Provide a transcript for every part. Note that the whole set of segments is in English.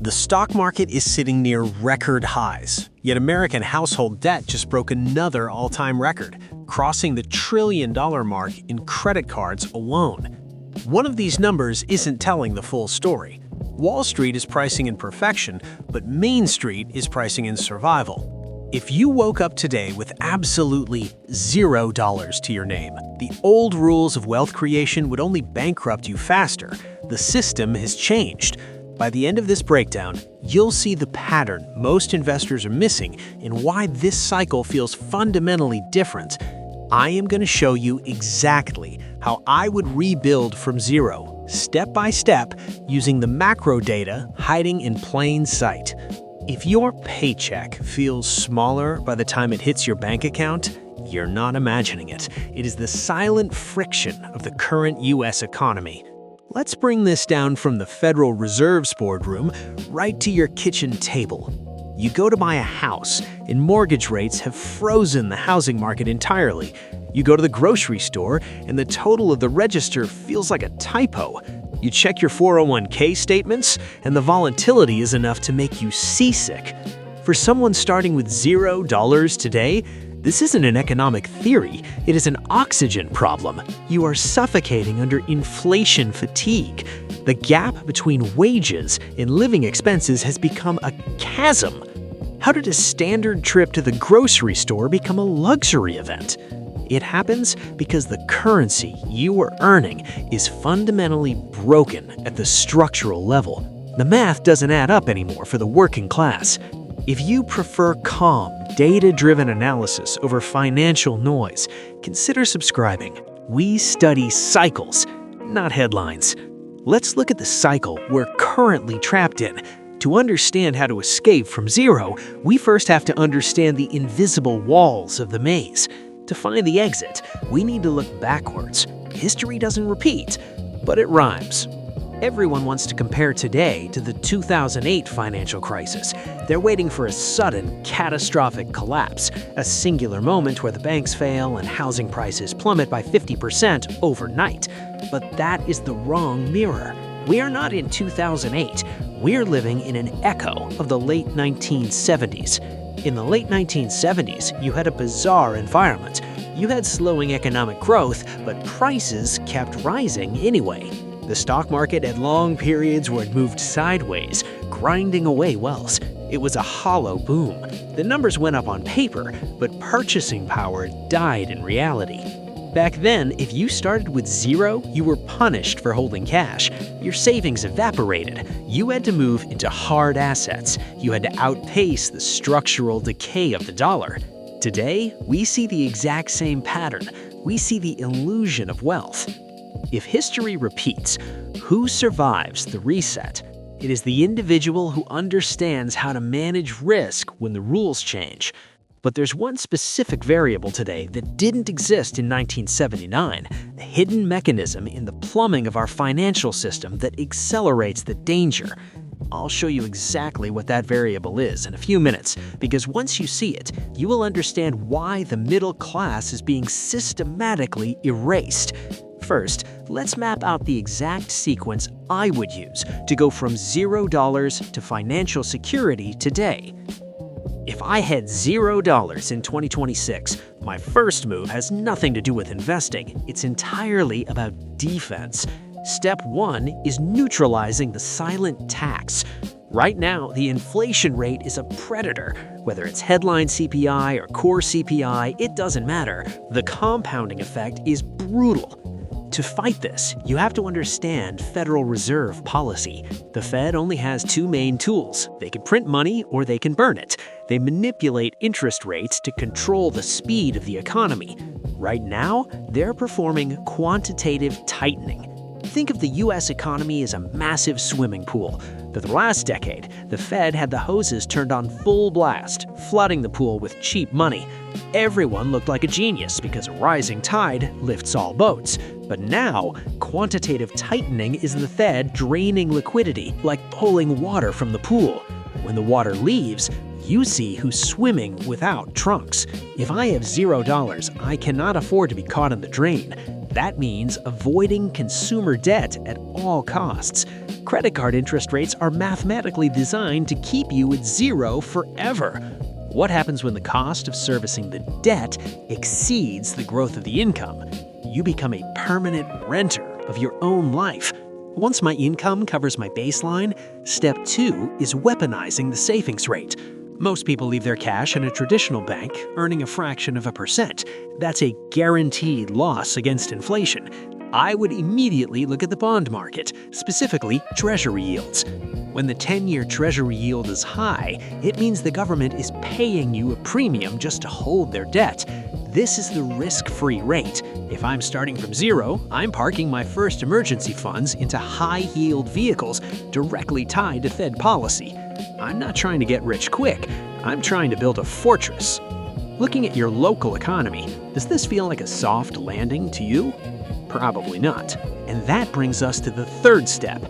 The stock market is sitting near record highs, yet American household debt just broke another all-time record, crossing the trillion-dollar mark in credit cards alone. One of these numbers isn't telling the full story. Wall Street is pricing in perfection, but Main Street is pricing in survival. If you woke up today with absolutely $0 to your name, the old rules of wealth creation would only bankrupt you faster. The system has changed. By the end of this breakdown, you'll see the pattern most investors are missing and why this cycle feels fundamentally different. I am going to show you exactly how I would rebuild from zero, step by step, using the macro data hiding in plain sight. If your paycheck feels smaller by the time it hits your bank account, you're not imagining it. It is the silent friction of the current U.S. economy. Let's bring this down from the Federal Reserve's boardroom right to your kitchen table. You go to buy a house, and mortgage rates have frozen the housing market entirely. You go to the grocery store, and the total of the register feels like a typo. You check your 401k statements, and the volatility is enough to make you seasick. For someone starting with $0 today, this isn't an economic theory, it is an oxygen problem. You are suffocating under inflation fatigue. The gap between wages and living expenses has become a chasm. How did a standard trip to the grocery store become a luxury event? It happens because the currency you are earning is fundamentally broken at the structural level. The math doesn't add up anymore for the working class. If you prefer calm, data-driven analysis over financial noise, consider subscribing. We study cycles, not headlines. Let's look at the cycle we're currently trapped in. To understand how to escape from zero, we first have to understand the invisible walls of the maze. To find the exit, we need to look backwards. History doesn't repeat, but it rhymes. Everyone wants to compare today to the 2008 financial crisis. They're waiting for a sudden, catastrophic collapse, a singular moment where the banks fail and housing prices plummet by 50% overnight. But that is the wrong mirror. We are not in 2008. We're living in an echo of the late 1970s. In the late 1970s, you had a bizarre environment. You had slowing economic growth, but prices kept rising anyway. The stock market had long periods where it moved sideways, grinding away wealth. It was a hollow boom. The numbers went up on paper, but purchasing power died in reality. Back then, if you started with zero, you were punished for holding cash. Your savings evaporated. You had to move into hard assets. You had to outpace the structural decay of the dollar. Today, we see the exact same pattern. We see the illusion of wealth. If history repeats, who survives the reset? It is the individual who understands how to manage risk when the rules change. But there's one specific variable today that didn't exist in 1979, a hidden mechanism in the plumbing of our financial system that accelerates the danger. I'll show you exactly what that variable is in a few minutes, because once you see it, you will understand why the middle class is being systematically erased. First, let's map out the exact sequence I would use to go from $0 to financial security today. If I had $0 in 2026, my first move has nothing to do with investing. It's entirely about defense. Step 1 is neutralizing the silent tax. Right now, the inflation rate is a predator. Whether it's headline CPI or core CPI, it doesn't matter. The compounding effect is brutal. To fight this, you have to understand Federal Reserve policy. The Fed only has two main tools. They can print money or they can burn it. They manipulate interest rates to control the speed of the economy. Right now, they're performing quantitative tightening. Think of the U.S. economy as a massive swimming pool. For the last decade, the Fed had the hoses turned on full blast, flooding the pool with cheap money. Everyone looked like a genius because a rising tide lifts all boats. But now, quantitative tightening is the Fed draining liquidity, like pulling water from the pool. When the water leaves, you see who's swimming without trunks. If I have $0, I cannot afford to be caught in the drain. That means avoiding consumer debt at all costs. Credit card interest rates are mathematically designed to keep you at zero forever. What happens when the cost of servicing the debt exceeds the growth of the income? You become a permanent renter of your own life. Once my income covers my baseline, step 2 is weaponizing the savings rate. Most people leave their cash in a traditional bank, earning a fraction of a percent. That's a guaranteed loss against inflation. I would immediately look at the bond market, specifically Treasury yields. When the 10-year Treasury yield is high, it means the government is paying you a premium just to hold their debt. This is the risk-free rate. If I'm starting from zero, I'm parking my first emergency funds into high-yield vehicles directly tied to Fed policy. I'm not trying to get rich quick. I'm trying to build a fortress. Looking at your local economy, does this feel like a soft landing to you? Probably not. And that brings us to the third step,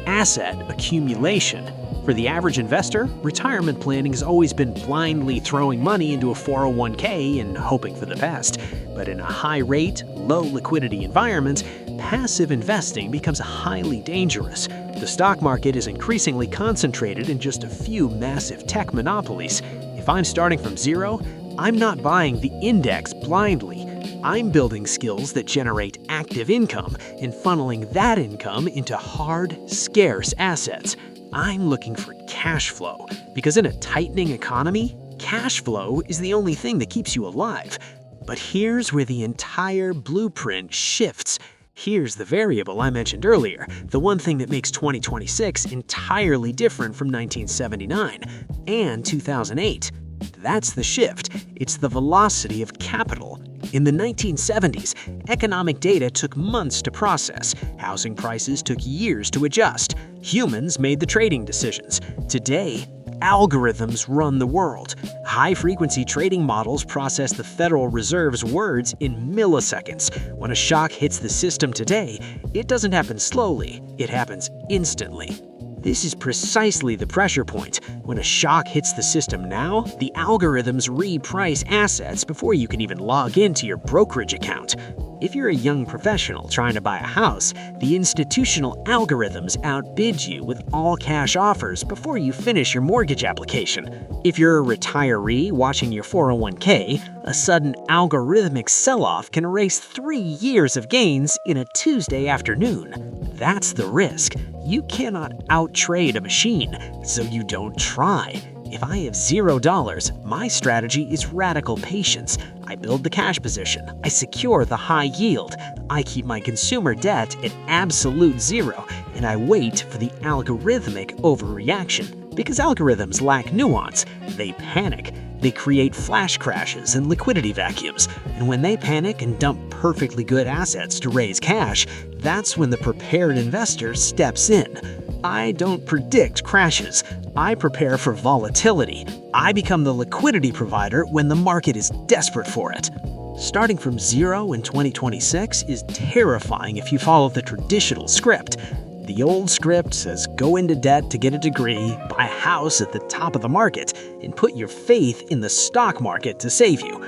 asset accumulation. For the average investor, retirement planning has always been blindly throwing money into a 401k and hoping for the best. But in a high-rate, low-liquidity environment, passive investing becomes highly dangerous. The stock market is increasingly concentrated in just a few massive tech monopolies. If I'm starting from zero, I'm not buying the index blindly. I'm building skills that generate active income and funneling that income into hard, scarce assets. I'm looking for cash flow, because in a tightening economy, cash flow is the only thing that keeps you alive. But here's where the entire blueprint shifts. Here's the variable I mentioned earlier, the one thing that makes 2026 entirely different from 1979 and 2008. That's the shift. It's the velocity of capital. In the 1970s, economic data took months to process. Housing prices took years to adjust. Humans made the trading decisions. Today, algorithms run the world. High-frequency trading models process the Federal Reserve's words in milliseconds. When a shock hits the system today, it doesn't happen slowly, it happens instantly. This is precisely the pressure point. When a shock hits the system now, the algorithms reprice assets before you can even log into your brokerage account. If you're a young professional trying to buy a house, the institutional algorithms outbid you with all-cash offers before you finish your mortgage application. If you're a retiree watching your 401k, a sudden algorithmic sell-off can erase 3 years of gains in a Tuesday afternoon. That's the risk. You cannot out-trade a machine, so you don't try. If I have $0, my strategy is radical patience. I build the cash position, I secure the high yield, I keep my consumer debt at absolute zero, and I wait for the algorithmic overreaction. Because algorithms lack nuance, they panic. They create flash crashes and liquidity vacuums. And when they panic and dump perfectly good assets to raise cash, that's when the prepared investor steps in. I don't predict crashes. I prepare for volatility. I become the liquidity provider when the market is desperate for it. Starting from zero in 2026 is terrifying if you follow the traditional script. The old script says go into debt to get a degree, buy a house at the top of the market, and put your faith in the stock market to save you.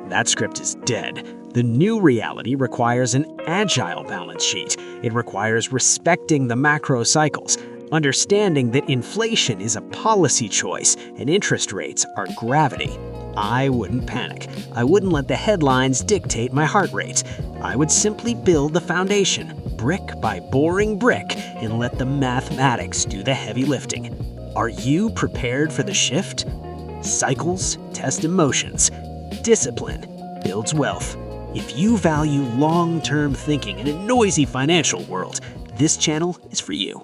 That script is dead. The new reality requires an agile balance sheet. It requires respecting the macro cycles, understanding that inflation is a policy choice and interest rates are gravity. I wouldn't panic. I wouldn't let the headlines dictate my heart rate. I would simply build the foundation, brick by boring brick, and let the mathematics do the heavy lifting. Are you prepared for the shift? Cycles test emotions. Discipline builds wealth. If you value long-term thinking in a noisy financial world, this channel is for you.